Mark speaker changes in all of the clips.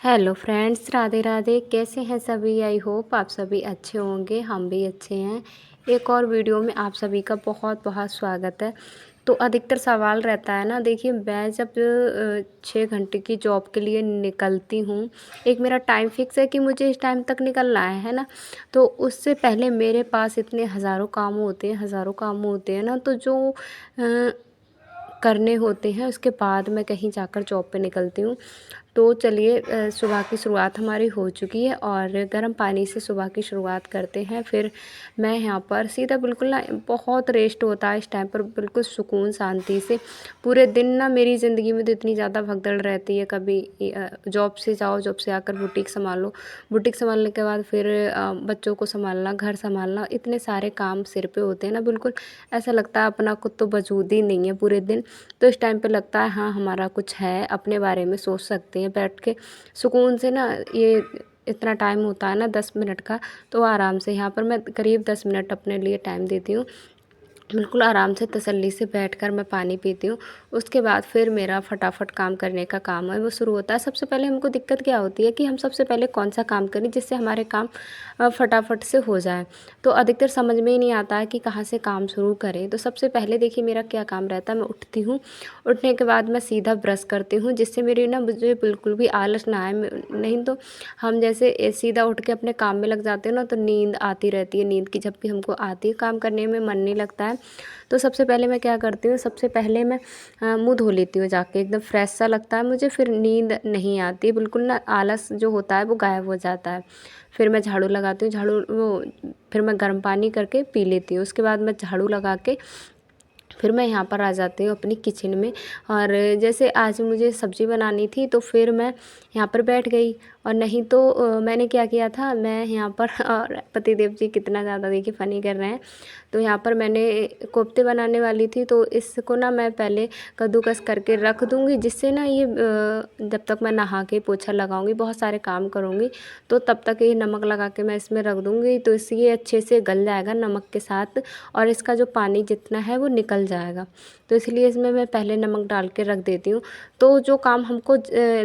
Speaker 1: Hello friends, Radhe Radhe. कैसे हैं सभी? आई होप आप सभी अच्छे होंगे। हम भी अच्छे हैं। एक और वीडियो में आप सभी का बहुत बहुत स्वागत है। तो अधिकतर सवाल रहता है ना, देखिए मैं जब 6 घंटे की जॉब के लिए निकलती हूँ, एक मेरा टाइम फिक्स है कि मुझे इस टाइम तक निकलना है ना। तो उससे पहले मेरे पास इतने हज़ारों काम होते हैं ना, तो जो करने होते हैं उसके बाद मैं कहीं जाकर जॉब पे निकलती हूँ। तो चलिए, सुबह की शुरुआत हमारी हो चुकी है और गर्म पानी से सुबह की शुरुआत करते हैं। फिर मैं यहाँ पर सीधा बिल्कुल ना, बहुत रेस्ट होता है इस टाइम पर, बिल्कुल सुकून शांति से। पूरे दिन ना मेरी ज़िंदगी में तो इतनी ज़्यादा भगदड़ रहती है, कभी जॉब से जाओ, जॉब से आकर बुटीक संभालो, बुटीक संभालने के बाद फिर बच्चों को संभालना, घर संभालना, इतने सारे काम सिर पे होते हैं ना, बिल्कुल ऐसा लगता है अपना कुछ तो वजूद ही नहीं है पूरे दिन। तो इस टाइम पे लगता है हाँ, हमारा कुछ है, अपने बारे में सोच सकते हैं बैठ के सुकून से ना। ये इतना टाइम होता है ना 10 मिनट का, तो आराम से यहाँ पर मैं करीब 10 मिनट अपने लिए टाइम देती हूँ। बिल्कुल आराम से तसल्ली से बैठकर मैं पानी पीती हूँ। उसके बाद फिर मेरा फटाफट काम करने का काम है वो शुरू होता है। सबसे पहले हमको दिक्कत क्या होती है कि हम सबसे पहले कौन सा काम करें जिससे हमारे काम फटाफट से हो जाए। तो अधिकतर समझ में ही नहीं आता है कि कहाँ से काम शुरू करें। तो सबसे पहले देखिए मेरा क्या काम रहता है, मैं उठती हूँ, उठने के बाद मैं सीधा ब्रश करती हूँ, जिससे मेरी ना मुझे बिल्कुल भी आलस ना आए। नहीं तो हम जैसे सीधा उठ के अपने काम में लग जाते हैं ना, तो नींद आती रहती है, नींद की झपकी हमको आती है, काम करने में मन नहीं लगता है। तो सबसे पहले मैं क्या करती हूँ, सबसे पहले मैं मुँह धो लेती हूँ जाके, एकदम फ्रेश सा लगता है मुझे, फिर नींद नहीं आती बिल्कुल ना, आलस जो होता है वो गायब हो जाता है। फिर मैं झाड़ू लगाती हूँ, फिर मैं गर्म पानी करके पी लेती हूँ। उसके बाद मैं झाड़ू लगा के फिर मैं यहाँ पर आ जाती हूँ अपनी किचन में। और जैसे आज मुझे सब्ज़ी बनानी थी, तो फिर मैं यहाँ पर बैठ गई। और नहीं तो मैंने क्या किया था, मैं यहाँ पर और पतिदेव जी कितना ज़्यादा देखिए फ़नी कर रहे हैं। तो यहाँ पर मैंने कोफ्ते बनाने वाली थी, तो इसको ना मैं पहले कद्दूकस करके रख दूँगी, जिससे ना ये जब तक मैं नहा के पोछा लगाऊँगी, बहुत सारे काम करूँगी, तो तब तक ये नमक लगा के मैं इसमें रख दूँगी, तो इससे ये अच्छे से गल जाएगा नमक के साथ, और इसका जो पानी जितना है वो निकल जाएगा। तो इसलिए इसमें मैं पहले नमक डाल के रख देती हूँ। तो जो काम हमको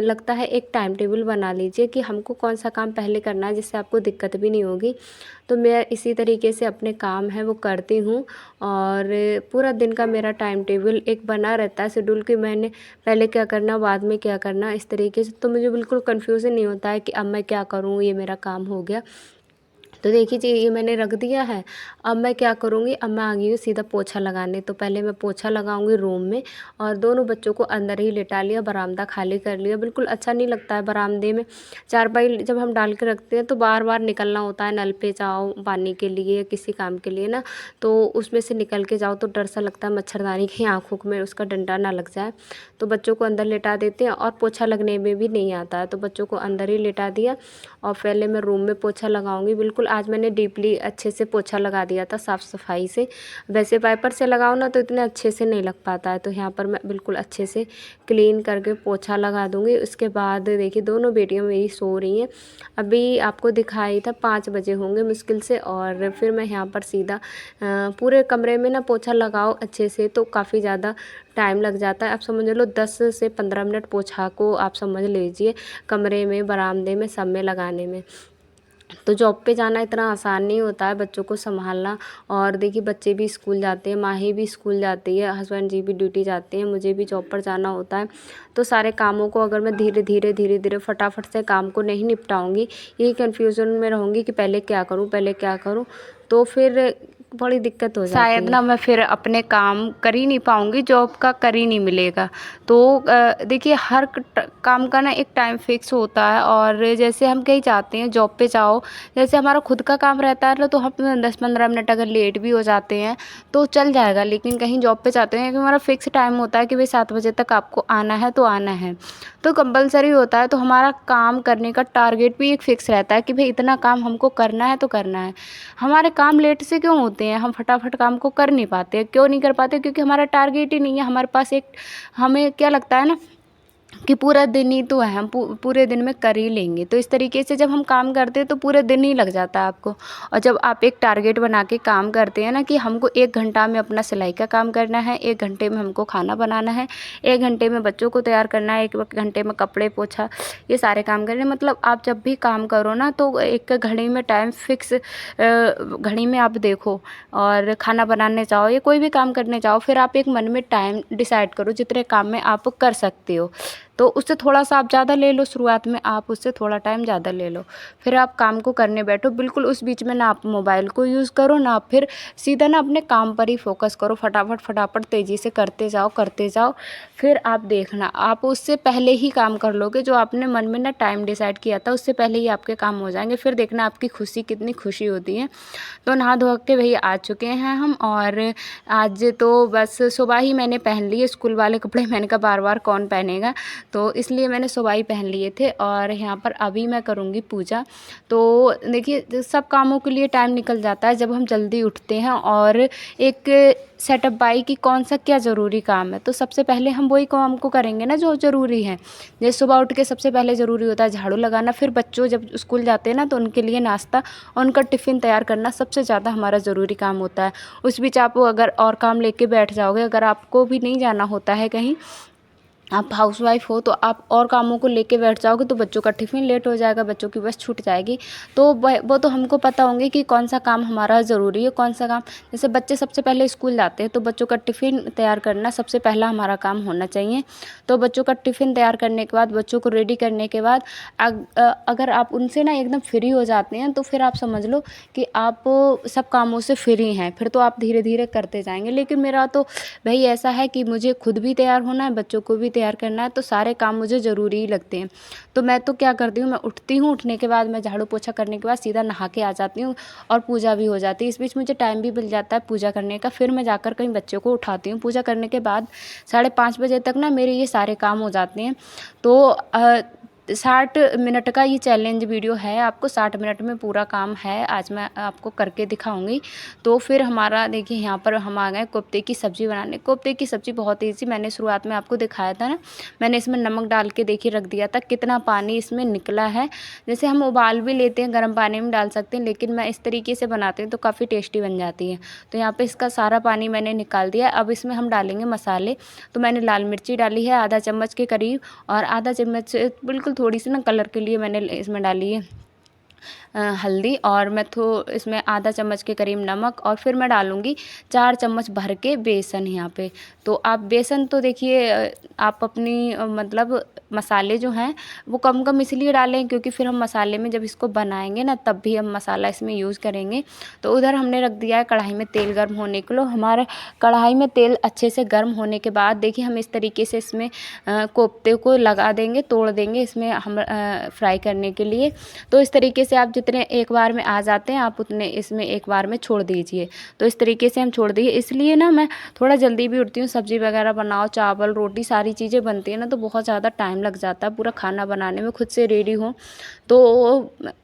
Speaker 1: लगता है, एक टाइम टेबल बना लीजिए कि हमको कौन सा काम पहले करना है, जिससे आपको दिक्कत भी नहीं होगी। तो मैं इसी तरीके से अपने काम है वो करती हूँ। और पूरा दिन का मेरा टाइम टेबल एक बना रहता है शेड्यूल, कि मैंने पहले क्या करना, बाद में क्या करना, इस तरीके से। तो मुझे बिल्कुल कन्फ्यूज़न नहीं होता है कि अब मैं क्या करूँ, ये मेरा काम हो गया। तो देखिए जी, ये मैंने रख दिया है। अब मैं क्या करूँगी, अब मैं आ गई हूँ सीधा पोछा लगाने। तो पहले मैं पोछा लगाऊँगी रूम में, और दोनों बच्चों को अंदर ही लिटा लिया, बरामदा खाली कर लिया। बिल्कुल अच्छा नहीं लगता है बरामदे में चारपाई जब हम डाल के रखते हैं, तो बार-बार निकलना होता है, नल पे जाओ पानी के लिए, किसी काम के लिए ना, तो उसमें से निकल के जाओ तो डर सा लगता है मच्छरदानी की आँखों में उसका डंडा ना लग जाए। तो बच्चों को अंदर लिटा देते हैं, और पोछा लगने में भी नहीं आता है, तो बच्चों को अंदर ही लिटा दिया। और पहले मैं रूम में पोछा लगाऊंगी। बिल्कुल आज मैंने डीपली अच्छे से पोछा लगा दिया था, साफ़ सफाई से। वैसे वाइपर से लगाओ ना तो इतने अच्छे से नहीं लग पाता है, तो यहाँ पर मैं बिल्कुल अच्छे से क्लीन करके पोछा लगा दूँगी। उसके बाद देखिए दोनों बेटियाँ मेरी सो रही हैं। अभी आपको दिखाई था 5 बजे होंगे मुश्किल से। और फिर मैं यहाँ पर सीधा पूरे कमरे में ना पोछा लगाओ अच्छे से, तो काफ़ी ज़्यादा टाइम लग जाता है। आप समझ लो 10 से 15 मिनट पोछा को आप समझ लीजिए कमरे में, बरामदे में, सब में लगाने में। तो जॉब पे जाना इतना आसान नहीं होता है, बच्चों को संभालना। और देखिए बच्चे भी स्कूल जाते हैं, माही भी स्कूल जाती है, हस्बैंड जी भी ड्यूटी जाते हैं, मुझे भी जॉब पर जाना होता है। तो सारे कामों को अगर मैं धीरे धीरे फटाफट से काम को नहीं निपटाऊंगी, यही कन्फ्यूज़न में रहूँगी कि पहले क्या करूँ, पहले क्या करूँ, तो फिर बड़ी दिक्कत हो जाती है। शायद ना मैं फिर अपने काम कर ही नहीं पाऊँगी, जॉब का कर ही नहीं मिलेगा। तो देखिए हर काम का ना एक टाइम फिक्स होता है। और जैसे हम कहीं जाते हैं जॉब पे जाओ, जैसे हमारा खुद का काम रहता है ना, तो हम 10-15 मिनट अगर लेट भी हो जाते हैं तो चल जाएगा। लेकिन कहीं जॉब पे जाते हैं कि हमारा फिक्स टाइम होता है कि भाई 7 बजे तक आपको आना है तो आना है, तो कंपलसरी होता है। तो हमारा काम करने का टारगेट भी एक फिक्स रहता है कि भाई इतना काम हमको करना है तो करना है। हमारे काम लेट से क्यों होते हैं, हम फटाफट काम को कर नहीं पाते, क्यों नहीं कर पाते, क्योंकि हमारा टारगेट ही नहीं है हमारे पास। एक हमें क्या लगता है ना, कि पूरा दिन ही तो है, हम पूरे दिन में कर ही लेंगे। तो इस तरीके से जब हम काम करते हैं तो पूरे दिन ही लग जाता है आपको। और जब आप एक टारगेट बना के काम करते हैं ना कि हमको 1 घंटा में अपना सिलाई का काम करना है, 1 घंटे में हमको खाना बनाना है, 1 घंटे में बच्चों को तैयार करना है, 1 घंटे में कपड़े पोछा, ये सारे काम करने, मतलब आप जब भी काम करो ना तो एक घड़ी में टाइम फिक्स घड़ी में आप देखो और खाना बनाने जाओ या कोई भी काम करने जाओ, फिर आप एक मन में टाइम डिसाइड करो जितने काम में आप कर सकते हो। तो उससे थोड़ा सा आप ज़्यादा ले लो, शुरुआत में आप उससे थोड़ा टाइम ज़्यादा ले लो, फिर आप काम को करने बैठो। बिल्कुल उस बीच में ना आप मोबाइल को यूज़ करो, ना आप फिर सीधा ना अपने काम पर ही फोकस करो। फटाफट फटाफट तेज़ी से करते जाओ करते जाओ। फिर आप देखना आप उससे पहले ही काम कर लोगे, जो आपने मन में ना टाइम डिसाइड किया था उससे पहले ही आपके काम हो जाएंगे। फिर देखना आपकी खुशी कितनी खुशी होती है। तो नहा धो के वही आ चुके हैं हम, और आज तो बस सुबह ही मैंने पहन लिए स्कूल वाले कपड़े। मैंने कहा बार बार कौन पहनेगा, तो इसलिए मैंने सुबह ही पहन लिए थे। और यहाँ पर अभी मैं करूँगी पूजा। तो देखिए सब कामों के लिए टाइम निकल जाता है जब हम जल्दी उठते हैं, और एक सेटअप बाई कि कौन सा क्या ज़रूरी काम है, तो सबसे पहले हम वही काम को करेंगे ना जो ज़रूरी है। जैसे सुबह उठ के सबसे पहले ज़रूरी होता है झाड़ू लगाना, फिर बच्चों जब स्कूल जाते हैं ना तो उनके लिए नाश्ता और उनका टिफ़िन तैयार करना सबसे ज़्यादा हमारा ज़रूरी काम होता है। उस बीच आप अगर और काम लेके बैठ जाओगे, अगर आपको भी नहीं जाना होता है कहीं, आप हाउसवाइफ हो, तो आप और कामों को लेके बैठ जाओगे तो बच्चों का टिफ़िन लेट हो जाएगा, बच्चों की बस छूट जाएगी। तो वो तो हमको पता होंगे कि कौन सा काम हमारा ज़रूरी है, कौन सा काम। जैसे बच्चे सबसे पहले स्कूल जाते हैं तो बच्चों का टिफ़िन तैयार करना सबसे पहला हमारा काम होना चाहिए। तो बच्चों का टिफ़िन तैयार करने के बाद, बच्चों को रेडी करने के बाद अगर आप उनसे ना एकदम फ्री हो जाते हैं तो फिर आप समझ लो कि आप सब कामों से फ्री हैं। फिर तो आप धीरे धीरे करते जाएंगे। लेकिन मेरा तो भाई ऐसा है कि मुझे खुद भी तैयार होना है, बच्चों को भी तैयार करना है, तो सारे काम मुझे ज़रूरी ही लगते हैं। तो मैं तो क्या करती हूँ, मैं उठती हूँ, उठने के बाद मैं झाड़ू पोछा करने के बाद सीधा नहा के आ जाती हूँ और पूजा भी हो जाती है। इस बीच मुझे टाइम भी मिल जाता है पूजा करने का। फिर मैं जाकर कहीं बच्चों को उठाती हूँ। पूजा करने के बाद 5:30 बजे तक ना मेरे ये सारे काम हो जाते हैं। तो 60 मिनट का ये चैलेंज वीडियो है, आपको 60 मिनट में पूरा काम है, आज मैं आपको करके दिखाऊंगी। तो फिर हमारा देखिए यहाँ पर हम आ गए कोफ्ते की सब्ज़ी बनाने। कोफ्ते की सब्ज़ी बहुत ईजी, मैंने शुरुआत में आपको दिखाया था ना, मैंने इसमें नमक डाल के देखिए रख दिया था, कितना पानी इसमें निकला है। जैसे हम उबाल भी लेते हैं, गर्म पानी में डाल सकते हैं, लेकिन मैं इस तरीके से बनाती हूँ तो काफ़ी टेस्टी बन जाती है। तो यहाँ पर इसका सारा पानी मैंने निकाल दिया। अब इसमें हम डालेंगे मसाले। तो मैंने लाल मिर्ची डाली है आधा चम्मच के करीब, और आधा चम्मच बिल्कुल थोड़ी सी ना कलर के लिए मैंने इसमें डाली है हल्दी, और मैं इसमें आधा चम्मच के करीब नमक, और फिर मैं डालूँगी 4 चम्मच भर के बेसन यहाँ पे। तो आप बेसन तो देखिए आप अपनी मतलब मसाले जो हैं वो कम कम इसलिए डालें क्योंकि फिर हम मसाले में जब इसको बनाएंगे ना तब भी हम मसाला इसमें यूज़ करेंगे। तो उधर हमने रख दिया है कढ़ाई में तेल गर्म होने के लिए। हमारे कढ़ाई में तेल अच्छे से गर्म होने के बाद देखिए हम इस तरीके से इसमें कोफ्ते को लगा देंगे, तोड़ देंगे इसमें हम फ्राई करने के लिए। तो इस तरीके से आप जितने एक बार में आ जाते हैं आप उतने इसमें एक बार में छोड़ दीजिए। तो इस तरीके से हम छोड़ दिए। इसलिए ना मैं थोड़ा जल्दी भी उठती हूँ, सब्ज़ी वगैरह बनाओ, चावल रोटी सारी चीज़ें बनती हैं ना तो बहुत ज़्यादा टाइम लग जाता है पूरा खाना बनाने में, खुद से रेडी हूँ। तो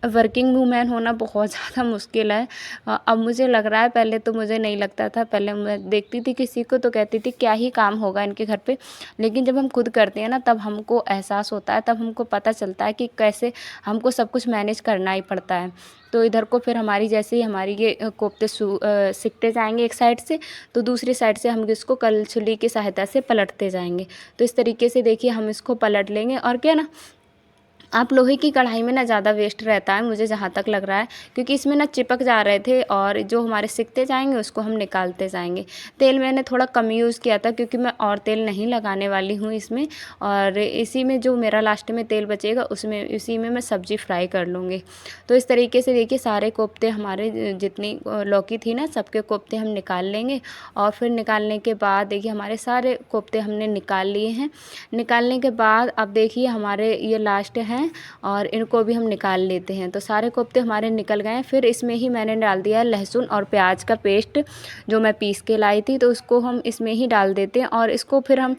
Speaker 1: वर्किंग वूमेन होना बहुत ज़्यादा मुश्किल है। अब मुझे लग रहा है, पहले तो मुझे नहीं लगता था। पहले मैं देखती थी किसी को तो कहती थी क्या ही काम होगा इनके घर पे, लेकिन जब हम खुद करते हैं ना तब हमको एहसास होता है, तब हमको पता चलता है कि कैसे हमको सब कुछ मैनेज करना ही पड़ता है। तो इधर को फिर हमारी जैसे ही हमारी ये कोफ्ते सिकते जाएंगे एक साइड से, तो दूसरी साइड से हम इसको कलछुली की सहायता से पलटते जाएंगे। तो इस तरीके से देखिए हम इसको पलट लेंगे। और क्या ना, आप लोहे की कढ़ाई में ना ज़्यादा वेस्ट रहता है मुझे जहाँ तक लग रहा है, क्योंकि इसमें ना चिपक जा रहे थे और जो हमारे सिकते जाएंगे उसको हम निकालते जाएंगे। तेल मैंने थोड़ा कम यूज़ किया था क्योंकि मैं और तेल नहीं लगाने वाली हूँ इसमें, और इसी में जो मेरा लास्ट में तेल बचेगा उसमें इसी में मैं सब्ज़ी फ्राई कर लूँगी। तो इस तरीके से देखिए सारे कोफ्ते हमारे जितनी लौकी थी ना सबके कोफ्ते हम निकाल लेंगे। और फिर निकालने के बाद देखिए हमारे सारे कोफ्ते हमने निकाल लिए हैं। निकालने के बाद अब देखिए हमारे ये लास्ट हैं और इनको भी हम निकाल लेते हैं। तो सारे कोफ्ते हमारे निकल गए हैं। फिर इसमें ही मैंने डाल दिया लहसुन और प्याज का पेस्ट जो मैं पीस के लाई थी, तो उसको हम इसमें ही डाल देते हैं और इसको फिर हम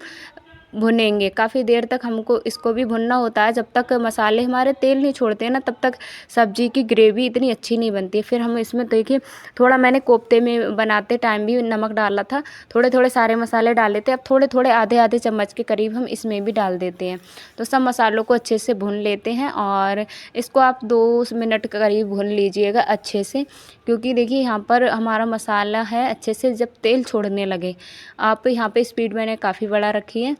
Speaker 1: भुनेंगे। काफ़ी देर तक हमको इसको भी भुनना होता है। जब तक मसाले हमारे तेल नहीं छोड़ते हैं ना, तब तक सब्ज़ी की ग्रेवी इतनी अच्छी नहीं बनती है। फिर हम इसमें देखिए थोड़ा मैंने कोफ्ते में बनाते टाइम भी नमक डाला था। थोड़े थोड़े सारे मसाले डाले थे। अब थोड़े थोड़े आधे आधे चम्मच के करीब हम इसमें भी डाल देते हैं। तो सब मसालों को अच्छे से भून लेते हैं और इसको आप 2 मिनट के करीब भून लीजिएगा अच्छे से, क्योंकि देखिए यहाँ पर हमारा मसाला है अच्छे से जब तेल छोड़ने लगे। आप यहाँ पे स्पीड मैंने काफ़ी बड़ा रखी है।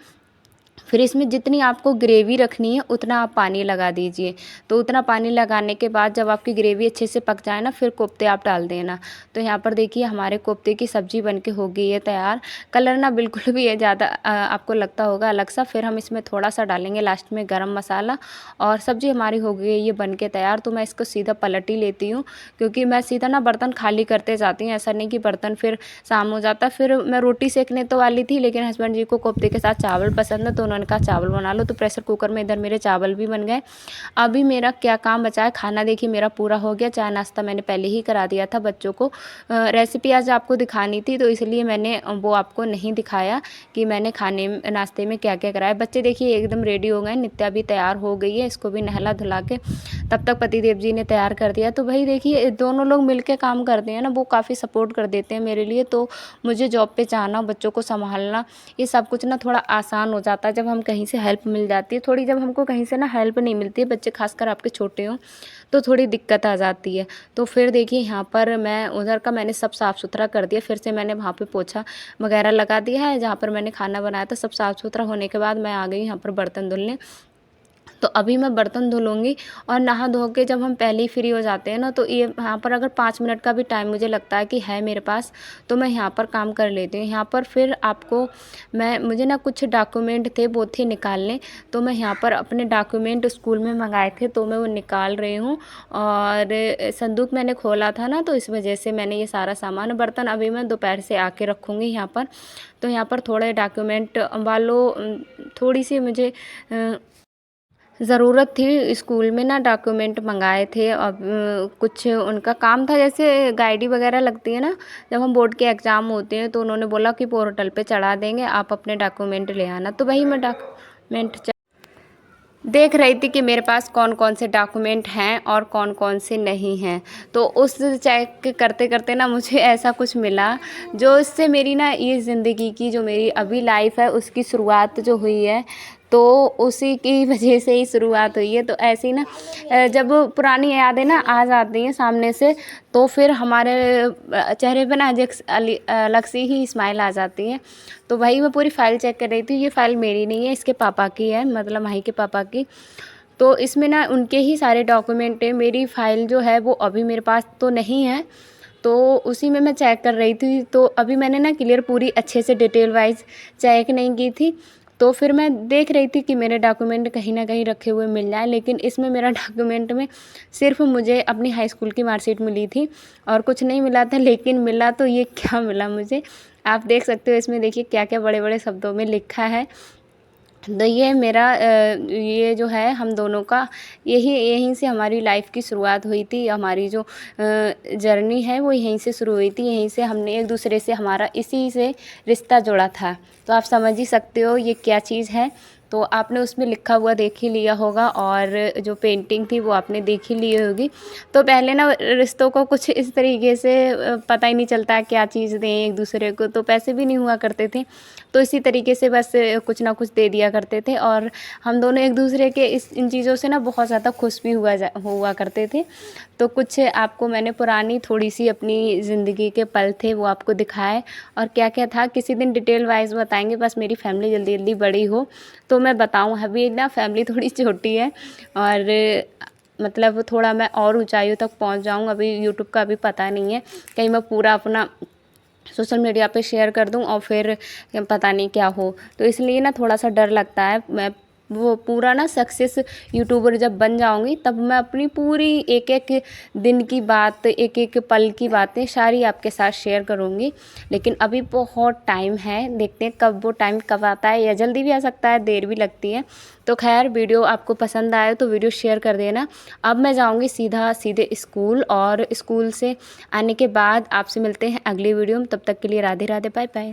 Speaker 1: फिर इसमें जितनी आपको ग्रेवी रखनी है उतना आप पानी लगा दीजिए। तो उतना पानी लगाने के बाद जब आपकी ग्रेवी अच्छे से पक जाए ना, फिर कोफ्ते आप डाल देना। तो यहाँ पर देखिए हमारे कोफ्ते की सब्ज़ी बनके हो गई है तैयार। कलर ना बिल्कुल भी ये ज़्यादा आपको लगता होगा अलग सा। फिर हम इसमें थोड़ा सा डालेंगे लास्ट में गरम मसाला और सब्ज़ी हमारी हो गई है ये बनके तैयार। तो मैं इसको सीधा पलट ही लेती हूँ, क्योंकि मैं सीधा ना बर्तन खाली करते जाती हूँ। ऐसा नहीं कि बर्तन फिर शाम हो जाता। फिर मैं रोटी सेकने तो वाली थी, लेकिन हस्बैंड जी को कोफ्ते के साथ चावल पसंद है, तो उन्होंने कहा चावल बना लो। तो प्रेशर कुकर में इधर मेरे चावल भी बन गए। अभी मेरा क्या काम बचा है, खाना देखिए मेरा पूरा हो गया। चाय नाश्ता मैंने पहले ही करा दिया था बच्चों को। रेसिपी आज आपको दिखानी थी, तो इसलिए मैंने वो आपको नहीं दिखाया कि मैंने खाने नाश्ते में क्या क्या कराया। बच्चे देखिए एकदम रेडी हो गए। नित्या भी तैयार हो गई है, इसको भी नहला धुला के तब तक पतिदेव जी ने तैयार कर दिया। तो भाई देखिए दोनों लोग मिलके काम करते हैं ना, वो काफ़ी सपोर्ट कर देते हैं मेरे लिए। तो मुझे जॉब पे जाना, बच्चों को संभालना, ये सब कुछ ना थोड़ा आसान हो जाता है जब हम कहीं से हेल्प मिल जाती है। थोड़ी जब हमको कहीं से ना हेल्प नहीं मिलती है, बच्चे खासकर आपके छोटे हों, तो थोड़ी दिक्कत आ जाती है। तो फिर देखिए यहाँ पर मैं उधर का मैंने सब साफ़ सुथरा कर दिया। फिर से मैंने वहाँ पे पोछा वगैरह लगा दिया है जहाँ पर मैंने खाना बनाया था। सब साफ़ सुथरा होने के बाद मैं आ गई यहाँ पर बर्तन धुलने। तो अभी मैं बर्तन धुल लूँगी और नहा धो के जब हम पहले ही फ्री हो जाते हैं ना, तो ये यहाँ पर अगर 5 मिनट का भी टाइम मुझे लगता है कि है मेरे पास, तो मैं यहाँ पर काम कर लेती हूँ। यहाँ पर फिर आपको मुझे ना कुछ डॉक्यूमेंट थे वो थे निकालने, तो मैं यहाँ पर अपने डॉक्यूमेंट स्कूल में मंगाए थे तो मैं वो निकाल रही हूँ। और संदूक मैंने खोला था ना, तो इस वजह से मैंने ये सारा सामान बर्तन अभी मैं दोपहर से आके रखूँगी यहाँ पर। तो यहाँ पर थोड़े डॉक्यूमेंट वालों थोड़ी सी मुझे ज़रूरत थी। स्कूल में ना डॉक्यूमेंट मंगाए थे। अब कुछ उनका काम था, जैसे गाइडी वगैरह लगती है ना जब हम बोर्ड के एग्ज़ाम होते हैं, तो उन्होंने बोला कि पोर्टल पे चढ़ा देंगे, आप अपने डॉक्यूमेंट ले आना। तो वही मैं डॉक्यूमेंट देख रही थी कि मेरे पास कौन कौन से डॉक्यूमेंट हैं और कौन कौन से नहीं हैं। तो उस चेक करते करते ना मुझे ऐसा कुछ मिला जो इससे मेरी ना ये ज़िंदगी की जो मेरी अभी लाइफ है उसकी शुरुआत जो हुई है, तो उसी की वजह से ही शुरुआत हुई है। तो ऐसे ही ना जब पुरानी यादें ना आ जाती हैं सामने से, तो फिर हमारे चेहरे पे ना अलग सी ही स्माइल आ जाती है। तो वही मैं पूरी फ़ाइल चेक कर रही थी। ये फ़ाइल मेरी नहीं है, इसके पापा की है, मतलब माही के पापा की। तो इसमें ना उनके ही सारे डॉक्यूमेंट है। मेरी फ़ाइल जो है वो अभी मेरे पास तो नहीं है, तो उसी में मैं चेक कर रही थी। तो अभी मैंने ना क्लियर पूरी अच्छे से डिटेल वाइज़ चेक नहीं की थी। तो फिर मैं देख रही थी कि मेरे डॉक्यूमेंट कहीं न कहीं रखे हुए मिल जाएँ, लेकिन इसमें मेरा डॉक्यूमेंट में सिर्फ़ मुझे अपनी हाई स्कूल की मार्कशीट मिली थी और कुछ नहीं मिला था। लेकिन मिला तो ये क्या मिला मुझे, आप देख सकते हो। इसमें देखिए क्या-क्या बड़े-बड़े शब्दों में लिखा है। तो ये मेरा ये जो है हम दोनों का यहीं से हमारी लाइफ़ की शुरुआत हुई थी। हमारी जो जर्नी है वो यहीं से शुरू हुई थी। यहीं से हमने एक दूसरे से हमारा इसी से रिश्ता जुड़ा था। तो आप समझ ही सकते हो ये क्या चीज़ है। तो आपने उसमें लिखा हुआ देख ही लिया होगा और जो पेंटिंग थी वो आपने देख ही ली होगी। तो पहले ना रिश्तों को कुछ इस तरीके से पता ही नहीं चलता क्या चीज़ दें एक दूसरे को, तो पैसे भी नहीं हुआ करते थे। तो इसी तरीके से बस कुछ ना कुछ दे दिया करते थे और हम दोनों एक दूसरे के इन चीज़ों से ना बहुत ज़्यादा खुश भी हुआ करते थे। तो कुछ आपको मैंने पुरानी थोड़ी-सी अपनी ज़िंदगी के पल थे वो आपको दिखाए और क्या-क्या था किसी दिन डिटेल वाइज़ बताएँगे। बस मेरी फैमिली जल्दी-जल्दी बड़ी हो तो मैं बताऊँ। अभी ना फैमिली थोड़ी छोटी है और मतलब थोड़ा मैं और ऊँचाइयों तक पहुँच जाऊँ। अभी यूट्यूब का अभी पता नहीं है, कहीं मैं पूरा अपना सोशल मीडिया पे शेयर कर दूँ और फिर पता नहीं क्या हो। तो इसलिए ना थोड़ा-सा डर लगता है। मैं वो पूरा ना सक्सेस यूट्यूबर जब बन जाऊँगी, तब मैं अपनी पूरी एक-एक दिन की बात, एक-एक पल की बातें सारी आपके साथ शेयर करूँगी। लेकिन अभी बहुत टाइम है, देखते हैं कब वो टाइम कब आता है, या जल्दी भी आ सकता है, देर भी लगती है। तो ख़ैर वीडियो आपको पसंद आए तो वीडियो शेयर कर देना। अब मैं जाऊँगी सीधे स्कूल और स्कूल से आने के बाद आपसे मिलते हैं अगली वीडियो में। तब तक के लिए राधे राधे, बाय बाय।